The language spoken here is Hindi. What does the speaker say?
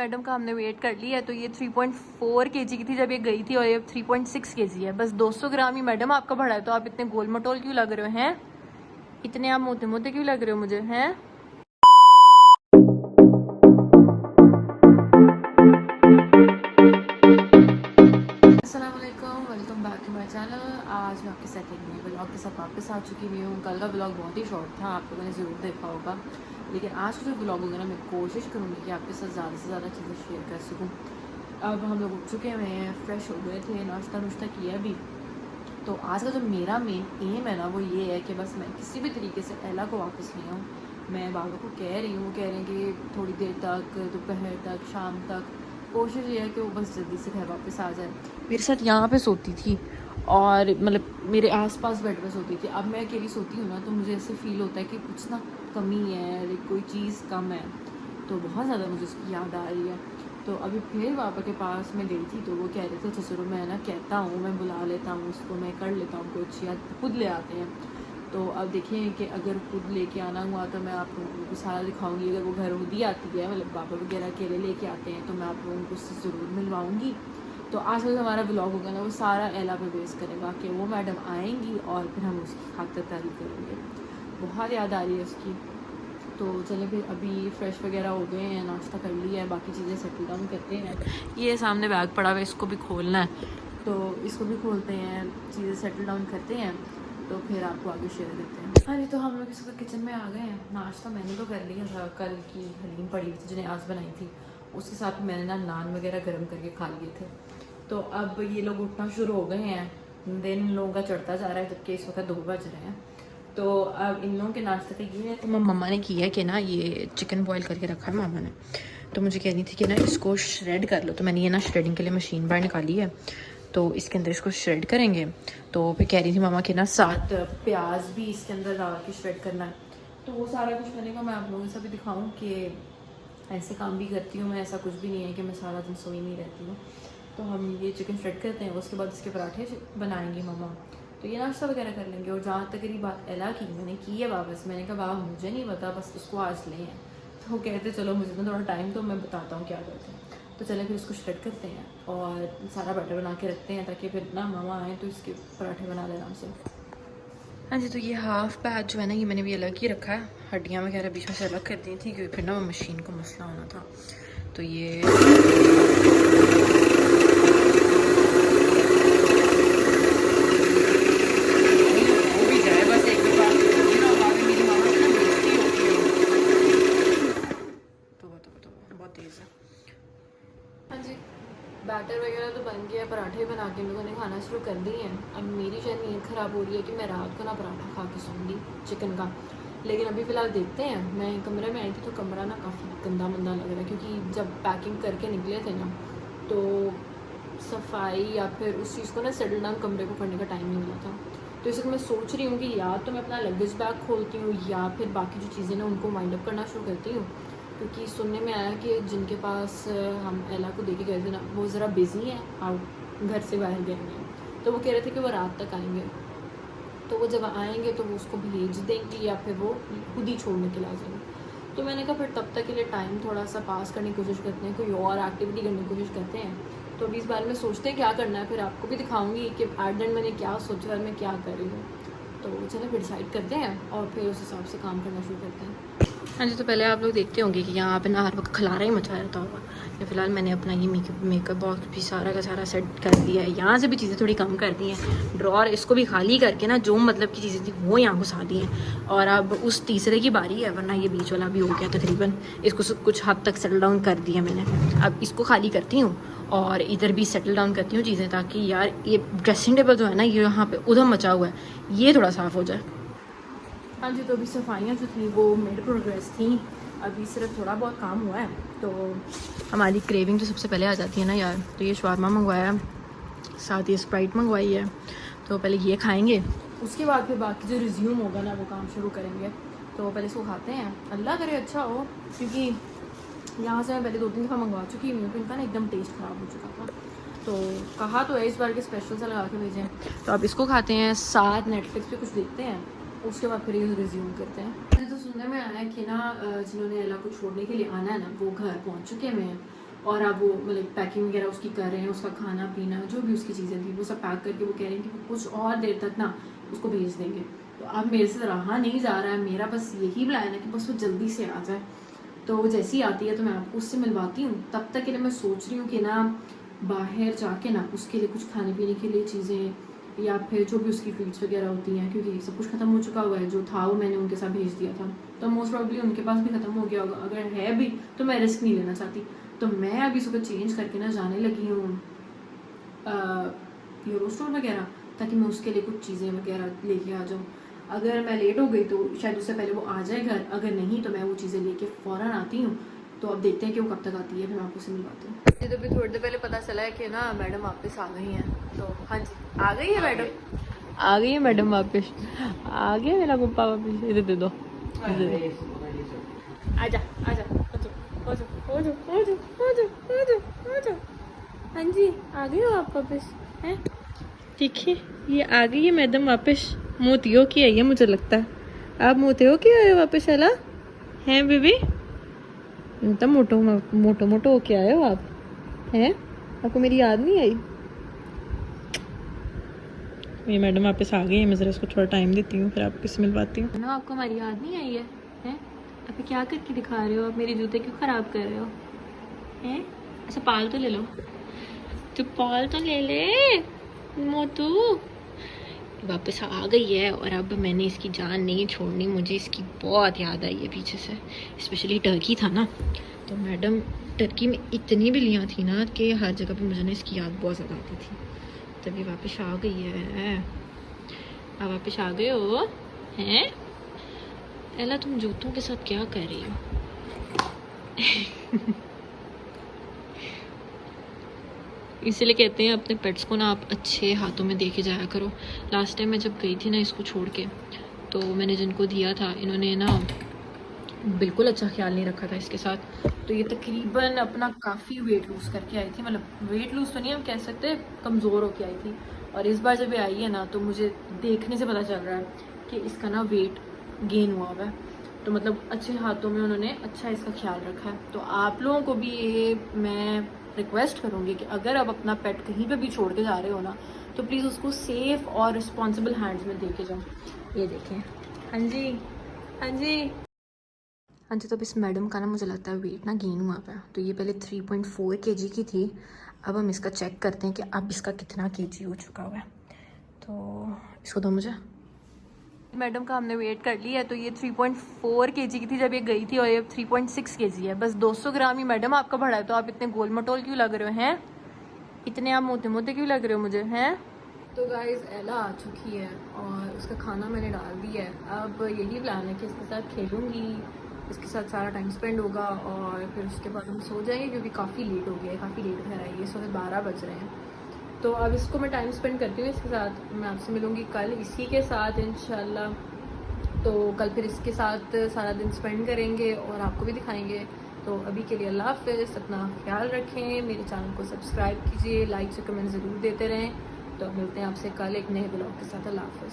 मैडम का हमने वेट कर लिया है। तो ये 3.4 kg की थी जब ये गई थी और ये 3.6 kg है। बस 200 ग्राम ही मैडम आपका बढ़ा है। तो आप इतने गोल मटोल क्यों लग रहे हो हैं? इतने आप मोटे मोटे क्यों लग रहे हो मुझे हैं? Welcome back to my channel. आज मैं आपके साथ एक नए ब्लॉग के साथ वापस आ चुकी हुई हूँ। कल का ब्लॉग बहुत ही शॉर्ट था, आप लोगों ने ज़रूर देखा होगा। लेकिन आज का जो ब्लॉग होगा ना, मैं कोशिश करूँगी कि आपके साथ ज़्यादा से ज़्यादा चीज़ें शेयर कर सकूँ। अब हम लोग उठ चुके हैं, फ्रेश हो गए थे, नाश्ता नुश्ता किया भी। तो आज का जो मेरा मेन एम है ना, वो ये है कि बस मैं किसी भी तरीके से एला को वापस ले आऊँ। मैं बाबा को कह रही हूँ, कह रहे हैं कि थोड़ी देर तक, दोपहर तक, शाम तक कोशिश ये है कि वो बस जल्दी से घर वापस आ जाए। मेरे साथ यहाँ पे सोती थी और मतलब मेरे आसपास बेड पे सोती थी। अब मैं अकेली सोती हूँ ना, तो मुझे ऐसे फील होता है कि कुछ ना कमी है, कोई चीज़ कम है। तो बहुत ज़्यादा मुझे उसकी याद आ रही है। तो अभी फिर पापा के पास मैं गई थी, तो वो कह रहे थे अच्छा चलो मैं ना कहता हूँ, मैं बुला लेता हूँ उसको, मैं कर लेता हूँ कुछ, या खुद ले आते हैं। तो अब देखिए कि अगर खुद लेके आना हुआ तो मैं आप लोगों को सारा दिखाऊंगी। अगर वो घर खुद ही आती है, मतलब पापा वगैरह अकेले लेके आते हैं, तो मैं आप लोगों को उससे ज़रूर मिलवाऊँगी। तो आज जो हमारा ब्लॉग होगा ना, वो सारा एला पे बेस करेगा कि वो मैडम आएंगी और फिर हम उसकी खातिरदारी करेंगे। बहुत याद आ रही है उसकी। तो चलिए फिर अभी फ्रेश वगैरह हो गए हैं, नाश्ता कर लिया है, बाकी चीज़ें सेटल डाउन करते हैं। ये सामने बैग पड़ा हुआ है, इसको भी खोलना है, तो इसको भी खोलते हैं, चीज़ें सेटल डाउन करते हैं, तो फिर आपको आगे शेयर करते हैं। हाँ जी, तो हम लोग इस वक्त किचन में आ गए हैं। नाश्ता मैंने तो कर लिया था, कल की हलीम पड़ी हुई थी जिन्हें आज बनाई थी, उसके साथ मैंने ना नान वगैरह गर्म करके खा लिए थे। तो अब ये लोग उठना शुरू हो गए हैं, दिन लोगों का चढ़ता जा रहा है, जबकि इस वक्त 2 बज रहे हैं। तो अब इन लोगों के नाश्ते का ये है, तो मम्मा ने किया कि ना ये चिकन बॉईल करके रखा है मामा ने। तो मुझे कह रही थी कि ना इसको श्रेड कर लो, तो मैंने ये ना श्रेडिंग के लिए मशीन बाहर निकाली है, तो इसके अंदर इसको श्रेड करेंगे। तो फिर कह रही थी मामा कि ना 7 प्याज भी इसके अंदर डाल के श्रेड करना है। तो वो सारा कुछ मैंने कहा मैं आप लोगों से भी दिखाऊँ कि ऐसे काम भी करती हूँ मैं, ऐसा कुछ भी नहीं है कि मैं सारा दिन सोई नहीं रहती हूँ। तो हम ये चिकन श्रेड करते हैं, उसके बाद इसके पराठे बनाएंगी मम्मा। तो ये नाश्ता वगैरह कर लेंगे। और जहाँ तक रही बात एला की, मैंने की है वापस, मैंने कहा बाबा मुझे नहीं पता, बस उसको आज ले हैं। तो वो कहते चलो मुझे तो थोड़ा टाइम, तो मैं बताता हूँ क्या करते हैं। तो चले फिर इसको श्रेड करते हैं और सारा बैटर बना के रखते हैं, ताकि फिर ना मामा आए तो इसके पराठे बना ले आराम से। हाँ जी, तो ये हाफ पैच जो है ना, ये मैंने भी अलग ही रखा है, हड्डियाँ वगैरह बीच में से अलग कर दी थी, क्योंकि फिर ना वो मशीन को मसला होना था। तो ये बैटर वगैरह तो बन गया, पराठे बना के लोगों ने खाना शुरू कर दिए हैं। अब मेरी शायद नींद ख़राब हो रही है कि मैं रात को ना पराठा खा के सोऊंगी चिकन का। लेकिन अभी फ़िलहाल देखते हैं। मैं कमरे में आई थी तो कमरा ना काफ़ी गंदा मंदा लग रहा है, क्योंकि जब पैकिंग करके निकले थे ना, तो सफाई या फिर उस चीज़ को ना सेटल डाउन कमरे को करने का टाइम नहीं मिला था। तो इसलिए मैं सोच रही हूँ कि या तो मैं अपना लगेज बैग खोलती हूँ, या फिर बाकी जो चीज़ें ना उनको वाइंड अप करना शुरू करती हूँ। क्योंकि सुनने में आया कि जिनके पास हम एला को देके गए थे ना, वो ज़रा बिज़ी हैं, आउट घर से बाहर गए हैं। तो वो कह रहे थे कि वो रात तक आएंगे। तो वो जब आएंगे तो वो उसको भेज देंगे, या फिर वो खुद ही छोड़ने के लिए आ जाएंगे। तो मैंने कहा फिर तब तक के लिए टाइम थोड़ा सा पास करने की कोशिश करते हैं, कोई और एक्टिविटी करने की कोशिश करते हैं। तो अभी इस बारे में सोचते हैं क्या करना है, फिर आपको भी दिखाऊंगी कि एट द एंड मैंने क्या सोचा और मैं क्या कर रही हूँ। तो चलो फिर डिसाइड करते हैं और फिर उस हिसाब से काम करना शुरू करते हैं। हाँ जी, तो पहले आप लोग देखते होंगे कि यहाँ पे ना हर वक्त खलारा ही मचा रहता होगा। या फिलहाल मैंने अपना ये मेकअप बॉक्स भी सारा का सारा सेट कर दिया है। यहाँ से भी चीज़ें थोड़ी कम कर दी हैं, ड्रॉर इसको भी खाली करके ना जो मतलब की चीज़ें थी वो यहाँ घुसा दी हैं। और अब उस तीसरे की बारी है, वरना ये बीच वाला भी हो गया तकरीबन, इसको कुछ हद तक सेटल डाउन कर दिया मैंने। अब इसको खाली करती हूँ और इधर भी सेटल डाउन करती हूँ चीज़ें, ताकि यार ये ड्रेसिंग टेबल जो है ना, ये यहाँ पे उधम मचा हुआ है, ये थोड़ा साफ़ हो जाए। हाँ जी, तो अभी सफाइयाँ जो थी वो मेड प्रोग्रेस थी, अभी सिर्फ थोड़ा बहुत काम हुआ है। तो हमारी क्रेविंग तो सबसे पहले आ जाती है ना यार। तो ये शवारमा मंगवाया, साथ ही स्प्राइट मंगवाई है, तो पहले ये खाएंगे, उसके बाद फिर बाकी जो रिज्यूम होगा ना वो काम शुरू करेंगे। तो पहले इसको खाते हैं, अल्लाह करे अच्छा हो, क्योंकि यहाँ से मैं पहले 2-3 दफ़ा मंगवा चुकी हूँ, तो इनका ना एकदम टेस्ट ख़राब हो चुका था। तो कहा तो है इस बार के स्पेशल से लगा के भेजें। तो अब इसको खाते हैं, साथ नेटफ्लिक्स पे कुछ देखते हैं, उसके बाद फिर ये रिज्यूम करते हैं। तो सुनने में आया है कि ना जिन्होंने एला को छोड़ने के लिए आना है ना, वो घर पहुंच चुके हैं। और अब वो मतलब पैकिंग वगैरह उसकी कर रहे हैं, उसका खाना पीना जो भी उसकी चीज़ें थी वो सब पैक करके वो कह रहे हैं कि वो कुछ और देर तक ना उसको भेज देंगे। तो अब मेरे से रहा नहीं जा रहा है, मेरा बस यही प्लान है कि बस वो जल्दी से आ जाए। तो वो जैसी आती है तो मैं आपको उससे मिलवाती हूँ। तब तक के लिए मैं सोच रही हूँ कि ना बाहर जाके ना उसके लिए कुछ खाने पीने के लिए चीज़ें या फिर जो भी उसकी फीड्स वगैरह होती हैं, क्योंकि सब कुछ ख़त्म हो चुका हुआ है। जो था वो मैंने उनके साथ भेज दिया था, तो मोस्ट प्रॉब्ली उनके पास भी ख़त्म हो गया होगा। अगर है भी तो मैं रिस्क नहीं लेना चाहती। तो मैं अभी सुबह चेंज करके ना जाने लगी हूँ यूरो स्टोर वगैरह, ताकि मैं उसके लिए कुछ चीज़ें वगैरह लेके आ जाऊँ। अगर मैं लेट हो गई तो शायद उससे पहले वो आ जाए घर, अगर नहीं तो मैं वो चीज़ें लेके फ़ौरन आती हूँ। तो अब देखते हैं कि वो कब तक आती है, फिर मैं आपको उससे मिलवाती हूँ। मुझे तो अभी थोड़ी देर पहले पता चला है कि ना मैडम वापस आ गई हैं। तो हाँ जी, आ गई है मैडम, आ गई है मैडम वापस, आ गया मेरा पप्पा वापस। इधर दे दो, आजा आजा, हो जाओ। हाँ जी, आ गई हो आप वापस हैं? देखिए ये आ गई है मैडम वापस, मोतियों की आई है मुझे लगता है। आप मोतियों की आए हो वापस, है हैं बेबी? तो मोटो होके आए हो आप हैं? आपको मेरी याद नहीं आई? ये मैडम वापस आ गई है, मैं ज़रा इसको थोड़ा टाइम देती हूँ, फिर आपको इससे मिलवाती हूँ ना। आपको हमारी याद नहीं आई है हैं? अभी क्या करके दिखा रहे हो आप? मेरे जूते क्यों ख़राब कर रहे हो हैं? अच्छा पाल तो ले लो, तो पाल तो ले ले मोटू। वापस आ गई है और अब मैंने इसकी जान नहीं छोड़नी। मुझे इसकी बहुत याद आई है पीछे से, स्पेशली टर्की था ना, तो मैडम टर्की में इतनी बिल्लियाँ थी ना कि हर जगह पे मुझे ना इसकी याद बहुत ज़्यादा आती थी। तभी वापस आ गई है। अब वापस आ गए हो हैं? एला तुम जूतों के साथ क्या कर रही हो? इसलिए कहते हैं अपने पेट्स को ना आप अच्छे हाथों में दे के जाया करो। लास्ट टाइम मैं जब गई थी ना इसको छोड़ के, तो मैंने जिनको दिया था इन्होंने ना बिल्कुल अच्छा ख्याल नहीं रखा था इसके साथ। तो ये तकरीबन अपना काफ़ी वेट लूज़ करके आई थी, मतलब वेट लूज़ तो नहीं हम कह सकते, कमज़ोर होके आई थी। और इस बार जब ये आई है ना तो मुझे देखने से पता चल रहा है कि इसका ना वेट गेन हुआ हुआ है। तो मतलब अच्छे हाथों में उन्होंने अच्छा इसका ख्याल रखा है। तो आप लोगों को भी ये मैं रिक्वेस्ट करूँगी कि अगर आप अपना पेट कहीं पे भी छोड़ के जा रहे हो ना, तो प्लीज़ उसको सेफ़ और रिस्पॉन्सिबल हैंड्स में दे के जाओ। ये देखें, हाँ जी हाँ जी हाँ जी। तो अब इस मैडम का ना मुझे लगता है वेट ना गेन हुआ है। तो ये पहले 3.4 kg की थी, अब हम इसका चेक करते हैं कि अब इसका कितना kg हो चुका हुआ है। तो इसको दो मुझे। मैडम का हमने वेट कर लिया है, तो ये 3.4 kg की थी जब ये गई थी और ये 3.6 kg है। बस 200 ग्राम ही मैडम आपका बढ़ा है। तो आप इतने गोल मटोल क्यों लग रहे हो हैं? इतने आप मोटे मोटे क्यों लग रहे हो मुझे हैं? तो गाइज़ एला आ चुकी है और उसका खाना मैंने डाल दिया है। अब यही प्लान है कि इसके साथ खेलूँगी, इसके साथ सारा टाइम स्पेंड होगा और फिर उसके बाद हम सो जाएंगे, क्योंकि काफ़ी लेट हो गया है, काफ़ी लेट घर आई है, सुबह 12 बज रहे हैं। तो अब इसको मैं टाइम स्पेंड करती हूँ इसके साथ। मैं आपसे मिलूँगी कल इसी के साथ इंशाल्लाह। तो कल फिर इसके साथ सारा दिन स्पेंड करेंगे और आपको भी दिखाएंगे। तो अभी के लिए अल्लाह हाफ़िज़, अपना ख्याल रखें, मेरे चैनल को सब्सक्राइब कीजिए, लाइक से कमेंट ज़रूर देते रहें। तो मिलते हैं आपसे कल एक नए ब्लॉग के साथ। अल्लाह हाफ़िज़।